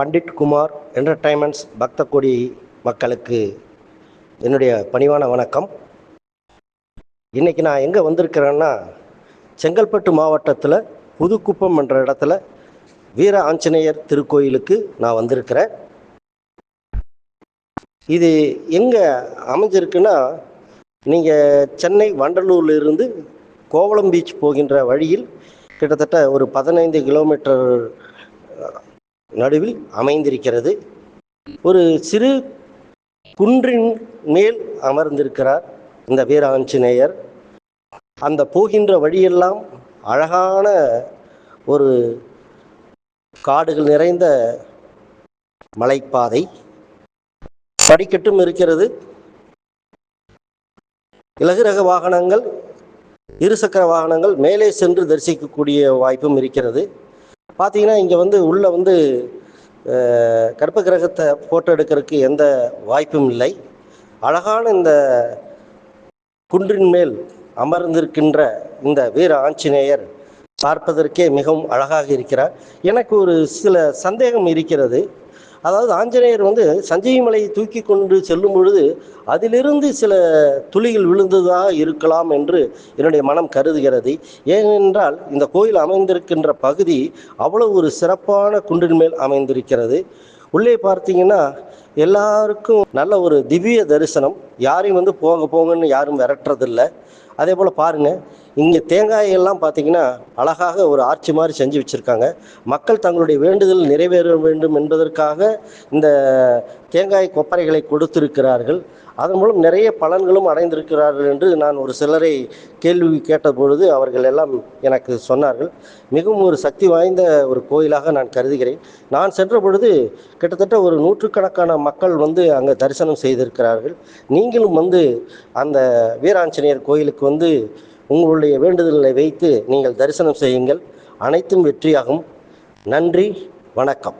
Pandit Kumar entertainments பக்தகோடி மக்களுக்கு என்னுடைய பணிவான வணக்கம். இன்றைக்கி நான் எங்கே வந்திருக்கிறேன்னா, செங்கல்பட்டு மாவட்டத்தில் புதுக்குப்பம் என்ற இடத்துல வீர ஆஞ்சநேயர் திருக்கோயிலுக்கு நான் வந்திருக்கிறேன். இது எங்கே அமைஞ்சிருக்குன்னா, நீங்கள் சென்னை வண்டலூர்லேருந்து கோவளம் பீச் போகின்ற வழியில் கிட்டத்தட்ட ஒரு 15 கிலோமீட்டர் நடுவில் அமைந்திருக்கிறது. ஒரு சிறு குன்றின் மேல் அமர்ந்திருக்கிறார் இந்த வீர ஆஞ்சநேயர். அந்த போகின்ற வழியெல்லாம் அழகான ஒரு காடுகள் நிறைந்த மலைப்பாதை, படிக்கட்டும் இருக்கிறது. இலகுரக வாகனங்கள், இருசக்கர வாகனங்கள் மேலே சென்று தரிசிக்கக்கூடிய வாய்ப்பும் இருக்கிறது. பார்த்தீங்கன்னா, இங்கே உள்ளே கர்ப்ப கிரகத்தை ஃபோட்டோ எடுக்கிறதுக்கு எந்த வாய்ப்பும் இல்லை. அழகான இந்த குன்றின் மேல் அமர்ந்திருக்கின்ற இந்த வீர ஆஞ்சநேயர் பார்ப்பதற்கே மிகவும் அழகாக இருக்கிறார். எனக்கு ஒரு சில சந்தேகம் இருக்கிறது. அதாவது ஆஞ்சநேயர் சஞ்சீவி மலையை தூக்கி கொண்டு செல்லும் பொழுது அதிலிருந்து சில துளிகள் விழுந்ததாக இருக்கலாம் என்று என்னுடைய மனம் கருதுகிறது. ஏனென்றால் இந்த கோயில் அமைந்திருக்கின்ற பகுதி அவ்வளவு ஒரு சிறப்பான குன்றின் மேல் அமைந்திருக்கிறது. உள்ளே பார்த்தீங்கன்னா எல்லாருக்கும் நல்ல ஒரு திவ்ய தரிசனம். யாரையும் போங்கன்னு யாரும் விரட்டுறதில்லை. அதே போல் பாருங்கள், இங்கே தேங்காயெல்லாம் பார்த்திங்கன்னா அழகாக ஒரு ஆர்ச்சி மாதிரி செஞ்சு வச்சுருக்காங்க. மக்கள் தங்களுடைய வேண்டுதல் நிறைவேற வேண்டும் என்பதற்காக இந்த தேங்காய் கொப்பரைகளை கொடுத்திருக்கிறார்கள். அதன் மூலம் நிறைய பலன்களும் அடைந்திருக்கிறார்கள் என்று நான் ஒரு சிலரை கேள்வி கேட்டபொழுது அவர்கள் எல்லாம் எனக்கு சொன்னார்கள். மிகவும் ஒரு சக்தி வாய்ந்த ஒரு கோயிலாக நான் கருதுகிறேன். நான் சென்ற பொழுது கிட்டத்தட்ட ஒரு 100கணக்கான மக்கள் அங்கே தரிசனம் செய்திருக்கிறார்கள். நீங்களும் அந்த வீராஞ்சநேயர் கோயிலுக்கு உங்களுடைய வேண்டுதல்களை வைத்து நீங்கள் தரிசனம் செய்யுங்கள். அனைத்தும் வெற்றியாகும். நன்றி, வணக்கம்.